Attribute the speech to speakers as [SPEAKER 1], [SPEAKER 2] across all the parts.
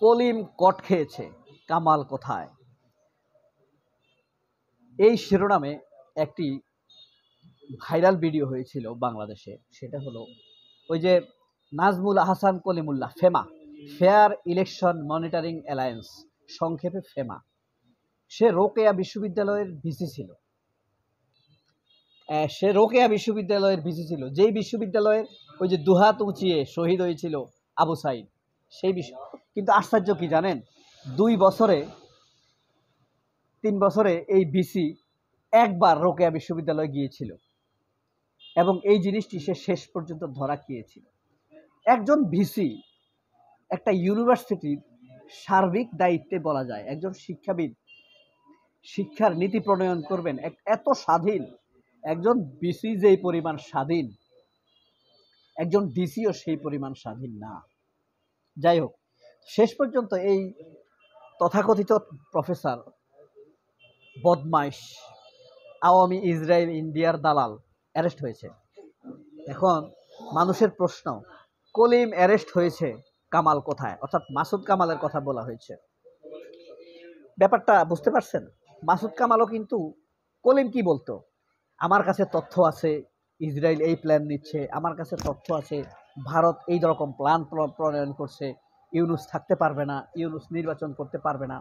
[SPEAKER 1] কলিম কট খেয়েছে, কামাল কোথায়? এই শিরোনামে একটি ভাইরাল ভিডিও হয়েছিল বাংলাদেশে। সেটা হলো ওই যে Nazmul Hasan Kalimullah, FEMA, fair election monitoring alliance, সংক্ষেপে ফেমা। সে রোকেয়া বিশ্ববিদ্যালয়ের ভিসি ছিল। যেই বিশ্ববিদ্যালয়ের ওই যে দুহাত উঁচিয়ে শহীদ হয়েছিল আবু সাইদ, সেই বিশ্ব। কিন্তু আশ্চর্য কি জানেন, 3 বছরে এই ভিসি একবার রোকেয়া বিশ্ববিদ্যালয়ে গিয়েছিল এবং এই জিনিসটি সে শেষ পর্যন্ত ধরা খেয়েছিল। একজন ভিসি একটা ইউনিভার্সিটির সার্বিক দায়িত্বে, বলা যায় একজন শিক্ষাবিদ, শিক্ষার নীতি প্রণয়ন করবেন, এত স্বাধীন একজন ভিসি যেই পরিমাণ স্বাধীন, একজন ডিসিও সেই পরিমাণ স্বাধীন না। যাই হোক, শেষ পর্যন্ত এই তথাকথিত প্রফেসর, বদমাইশ, আওয়ামী ইসরায়েল ইন্ডিয়ার দালাল অ্যারেস্ট হয়েছে। এখন মানুষের প্রশ্ন, কলিম অ্যারেস্ট হয়েছে, কামাল কোথায়? অর্থাৎ মাসুদ কামালের কথা বলা হয়েছে। ব্যাপারটা বুঝতে পারছেন? মাসুদ কামালও কিন্তু, কলিম কি বলতো, আমার কাছে তথ্য আছে, ইসরায়েল এই প্ল্যান নিচ্ছে, আমার কাছে তথ্য আছে, ভারত এই রকম প্ল্যান প্রণয়ন করছে, ইউনূস থাকতে পারবে না, ইউনূস নির্বাচন করতে পারবে না।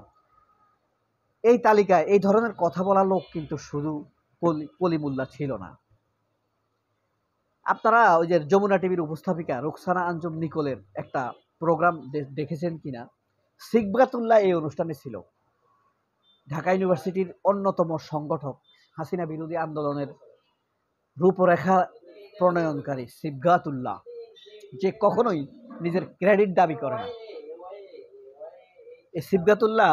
[SPEAKER 1] এই তালিকায় এই ধরনের কথা বলা লোক কিন্তু শুধু কলিমুল্লাহ ছিল না। আপনারা ওই যে যমুনা টিভির উপস্থাপিকা রুকসানা আঞ্জুম নিকোলের একটা প্রোগ্রাম দেখেছেন কিনা, সিবগাতুল্লাহ এই অনুষ্ঠানে ছিল। ঢাকা ইউনিভার্সিটির অন্যতম সংগঠক, হাসিনা বিরোধী আন্দোলনের রূপরেখা প্রণয়নকারী সিবগাতুল্লাহ, যে কখনোই নিজের ক্রেডিট দাবি করে না। এই সিবগাতুল্লাহ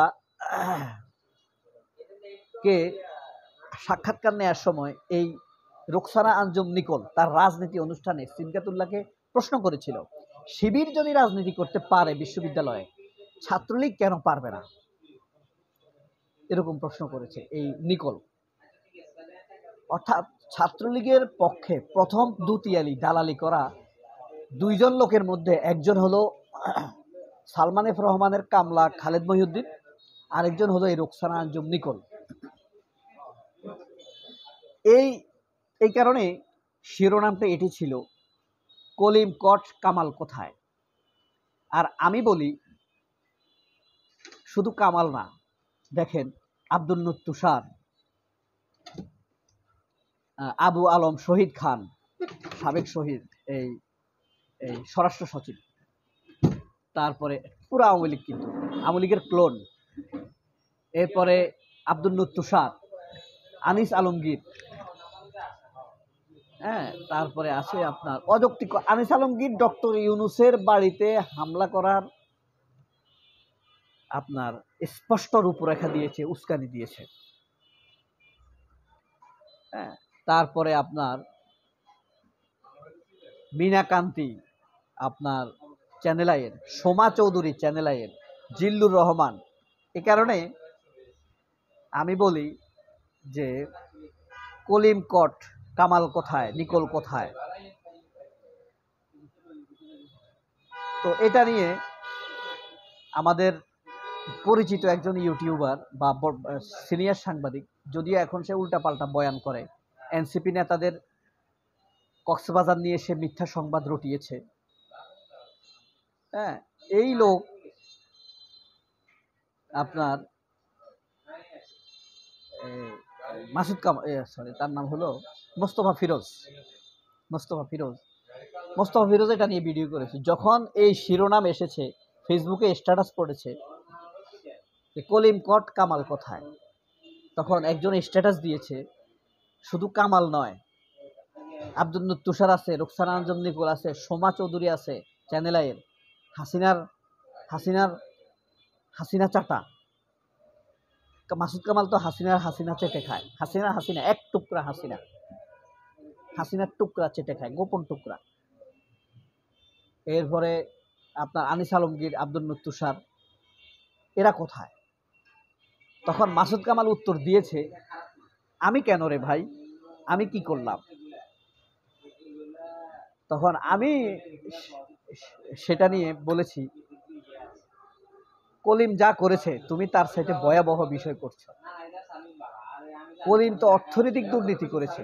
[SPEAKER 1] কে সাক্ষাৎকার নেওয়ার সময় এই রুকসানা আঞ্জুম নিকোল তার রাজনীতি অনুষ্ঠানে সিবগাতুল্লাহকে প্রশ্ন করেছিল, শিবির যদি রাজনীতি করতে পারে বিশ্ববিদ্যালয়ে, ছাত্রলীগ কেন পারবে না? এরকম প্রশ্ন করেছে এই নিকোল। অর্থাৎ ছাত্রলীগের পক্ষে প্রথম দুতিয়ালি দালালি করা 2 জন লোকের মধ্যে একজন হলো সালমান এফ রহমানের কামলা খালেদ মহিউদ্দিন, আরেকজন হলো এই রুকসানা আঞ্জুম নিকোল। এই কারণে শিরোনামটা এটি ছিল, কলিম কট কামাল কোথায়? আর আমি বলি, শুধু কামাল না, দেখেন আব্দুল নূর তুষার, আবু আলম শহীদ খান, সাবেক শহীদ, এই স্বরাষ্ট্র সচিব, তারপরে পুরো আওয়ামী লীগ, কিন্তু আওয়ামী লীগের ক্লোন। এরপরে আব্দুল নূর তুষার, আনিস আলমগীর, হ্যাঁ, তারপরে আছে আপনার অযৌক্তিক আনিস আলমগীর ডক্টর ইউনূসের বাড়িতে হামলা করার আপনার স্পষ্ট রূপরেখা দিয়েছে, উস্কানি দিয়েছে। হ্যাঁ, তারপরে আপনার মিনাকান্তি, আপনার চ্যানেল আইয়ের, সোমা চৌধুরী চ্যানেল আইয়ের, জিল্লুর রহমান। এ কারণে আমি বলি যে কলিম কট কামাল কোথায়, নিকোল কোথায়? তো এটা নিয়ে আমাদের পরিচিত একজন ইউটিউবার বা সিনিয়র সাংবাদিক, যদিও এখন সে উল্টাপাল্টা বয়ান করে, এনসিপি নেতাদের কক্সবাজার নিয়ে সে মিথ্যা সংবাদ রটিয়েছে। হ্যাঁ, এই লোক আপনার মাসুদ কামাল, সরি, তার নাম হলো মোস্তফা ফিরোজ। এটা নিয়ে ভিডিও করেছে। যখন এই শিরোনাম এসেছে, ফেসবুকে স্ট্যাটাস পড়েছে যে কলিম কট কামাল কোথায়, তখন একজন স্ট্যাটাস দিয়েছে, শুধু কামাল নয়, আব্দুল নূর তুষার আছে, রুকসানা আঞ্জুম নিকোল আছে, সোমা চৌধুরী আছে চ্যানেল আইয়ের, হাসিনা চাটা। মাসুদ কামাল তো হাসিনা চেটে খায়, হাসিনা এক টুকরা, হাসিনার টুকরা চেটে খায়, গোপন টুকরা। এরপরে আপনার আনিস আলমগীর, আব্দুল নূর তুষার, এরা কোথায়? তখন মাসুদ কামাল উত্তর দিয়েছে, আমি কেন রে ভাই, আমি কি করলাম? তখন আমি সেটা নিয়ে বলেছি কলিম যা করেছে তুমি তার সাথে ভয়াবহ বিষয় করছো। কলিম তো অর্থনৈতিক দুর্নীতি করেছে।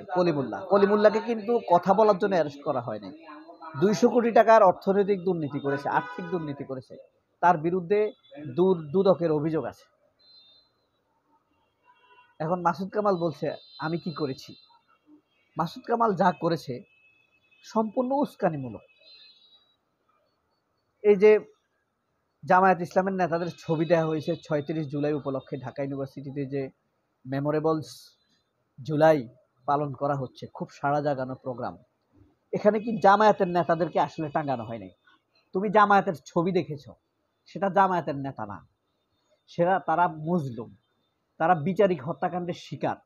[SPEAKER 1] কলিমুল্লাহকে কিন্তু কথা বলার জন্য অ্যারেস্ট করা হয়নি। 200 কোটি টাকার অর্থনৈতিক দুর্নীতি করেছে, আর্থিক দুর্নীতি করেছে। তার বিরুদ্ধে দুদকের অভিযোগ আছে। এখন মাসুদ কামাল বলছে আমি কি করেছি। মাসুদ কামাল যা করেছে সম্পূর্ণ উস্কানিমূলক। এই যে জামায়াত ইসলামের নেতাদের ছবি দেওয়া হয়েছে 36 জুলাই উপলক্ষে ঢাকা ইউনিভার্সিটিতে যে মেমোরেবলস জুলাই পালন করা হচ্ছে, খুব সাড়া জাগানো প্রোগ্রাম। এখানে কি জামায়াতের নেতাদেরকে আসলে টাঙানো হয়নি। তুমি জামায়াতের ছবি দেখেছো, সেটা জামায়াতের নেতা না, তারা মুজলুম, তারা বিচারিক হত্যাকাণ্ডের শিকার।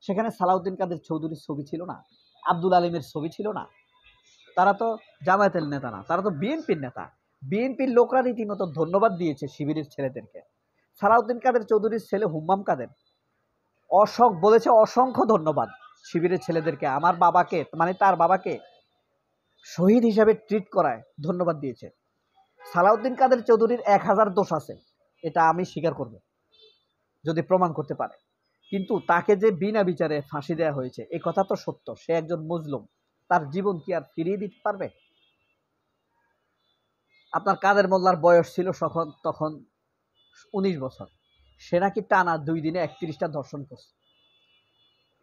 [SPEAKER 1] সেখানে সালাউদ্দিন কাদের চৌধুরীর ছবি ছিল না, আব্দুল আলিমের ছবি ছিল না। তারা তো জামায়াতের নেতা না, তারা তো বিএনপির নেতা। বিএনপির লোকরা রীতিমতো ধন্যবাদ দিয়েছে শিবিরের ছেলেদেরকে। সালাউদ্দিন কাদের চৌধুরীর ছেলে হুম্মাম কাদের বলেছে অসংখ্য ধন্যবাদ শিবিরের ছেলেদেরকে, আমার বাবাকে মানে তার বাবাকে শহীদ হিসাবে ট্রিট করায় ধন্যবাদ দিয়েছে। সালাউদ্দিন কাদের চৌধুরীর 1000 দোষ আছে, এটা আমি স্বীকার করব যদি প্রমাণ করতে পারে। কিন্তু তাকে যে বিনা বিচারে ফাঁসি দেওয়া হয়েছে এই কথা তো সত্য। সে একজন মুজলুম, তার জীবন কি আর ফিরিয়ে দিতে পারবে? আপনার কাদের মোল্লার বয়স ছিল তখন 19 বছর, সে নাকি টানা 2 দিনে 31টা ধর্ষণ করছে।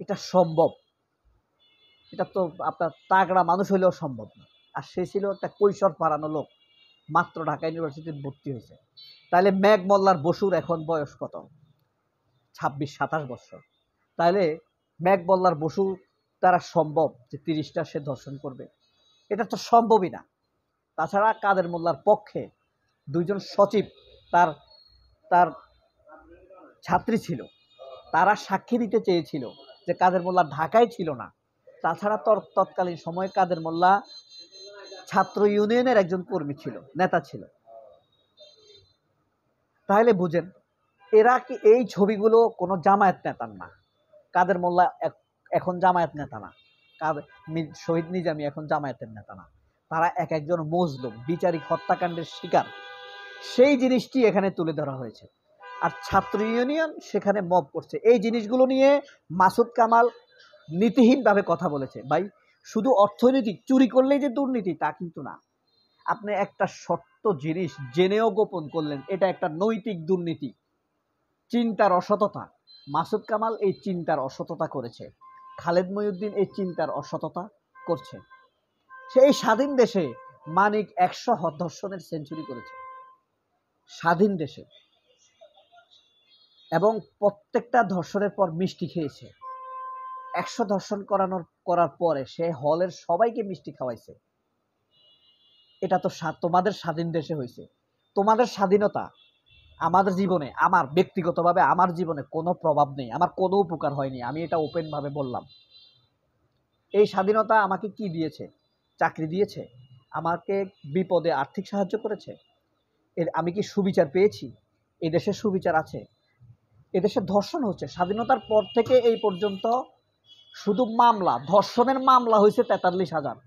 [SPEAKER 1] এটা সম্ভব? এটা তো আপনার তাগড়া মানুষ হইলেও সম্ভব না। আর সে ছিল একটা কৈশোর পাড়ানো লোক, মাত্র ঢাকা ইউনিভার্সিটিতে ভর্তি হয়েছে। তাহলে মেঘ মোল্লার বসুর এখন বয়স কত? 26-27 বছর। তাহলে মেঘ মোল্লার বসু তারা সম্ভব যে 30টা সে ধর্ষণ করবে? এটা তো সম্ভবই না। তাছাড়া কাদের মোল্লার পক্ষে 2 জন সচিব তার তার ছাত্রী ছিল, তারা সাক্ষী দিতে চেয়েছিল যে কাদের মোল্লা ঢাকায় ছিল না। তাছাড়া তৎকালীন সময়ে কাদের মোল্লা ছাত্র ইউনিয়নের একজন কর্মী ছিল, নেতা ছিল। তাহলে বুঝেন এরা কি এই ছবিগুলো কোনো জামায়াত নেতার না। কাদের মোল্লা এখন জামায়াত নেতা না, শহীদ নিজামী এখন জামায়াতের নেতা না। তারা একজন মজলুম, বিচারিক হত্যাকাণ্ডের শিকার। সেই জিনিসটি এখানে তুলে ধরা হয়েছে। আর ছাত্র ইউনিয়ন সেখানে মব করছে। এই জিনিসগুলো নিয়ে মাসুদ কামাল নীতিহীনভাবে কথা বলেছে। ভাই, শুধু অর্থনৈতিক চুরি করলেই যে দুর্নীতি তা কিন্তু না। আপনি একটা সত্য জিনিস জেনেও গোপন করলেন, এটা একটা নৈতিক দুর্নীতি, চিন্তার অসততা। মাসুদ কামাল এই চিন্তার অসততা করেছে, খালেদ মহিউদ্দিন এই চিন্তার অসততা করছে। সেই স্বাধীন দেশে মানিক 100 ধর্ষণের সেঞ্চুরি করেছে, স্বাধীন দেশে, এবং প্রত্যেকটা ধর্ষণের পর মিষ্টি খেয়েছে। 100 ধর্ষণ করার পরে সে হলের সবাইকে মিষ্টি খাওয়াইছে। এটা তো তোমাদের স্বাধীন দেশে হয়েছে। তোমাদের স্বাধীনতা আমাদের জীবনে, আমার ব্যক্তিগতভাবে আমার জীবনে কোনো প্রভাব নেই, আমার কোনো উপকার হয়নি। আমি এটা ওপেন ভাবে বললাম। এই স্বাধীনতা আমাকে কি দিয়েছে? চাকরি দিয়েছে, আমাকে বিপদে আর্থিক সাহায্য করেছে। আমি কি সুবিচার পেয়েছি? এই দেশে সুবিচার আছে? এদেশে ধর্ষণ হচ্ছে স্বাধীনতার পর থেকে এই পর্যন্ত। শুধু মামলা, ধর্ষণের মামলা হয়েছে 43,000।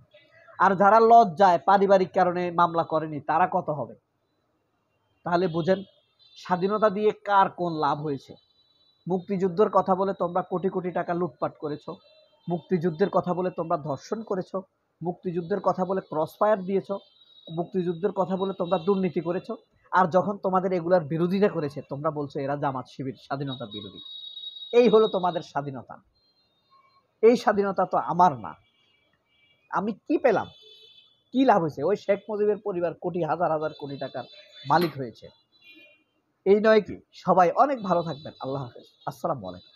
[SPEAKER 1] আর যারা লজ্জায় পারিবারিক কারণে মামলা করেনি তারা কত হবে? তাহলে বুঝেন স্বাধীনতা দিয়ে কার কোন লাভ হয়েছে। মুক্তিযুদ্ধের কথা বলে তোমরা কোটি কোটি টাকা লুটপাট করেছো, মুক্তিযুদ্ধের কথা বলে তোমরা ধর্ষণ করেছো, মুক্তিযুদ্ধের কথা বলে ক্রস ফায়ার দিয়েছো, মুক্তিযুদ্ধের কথা বলে তোমরা দুর্নীতি করেছো। আর যখন তোমাদের এগুলার বিরোধিতা করেছে তোমরা বলছো এরা জামাত শিবির স্বাধীনতা বিরোধী। এই হলো তোমাদের স্বাধীনতা। এই স্বাধীনতা তো আমার না। আমি কি পেলাম? কি লাভ হয়েছে? ওই শেখ মুজিবের পরিবার কোটি হাজার হাজার কোটি টাকার মালিক হয়েছে। এই নয় কি? সবাই অনেক ভালো থাকবেন। আল্লাহ হাফেজ। আসসালামু আলাইকুম।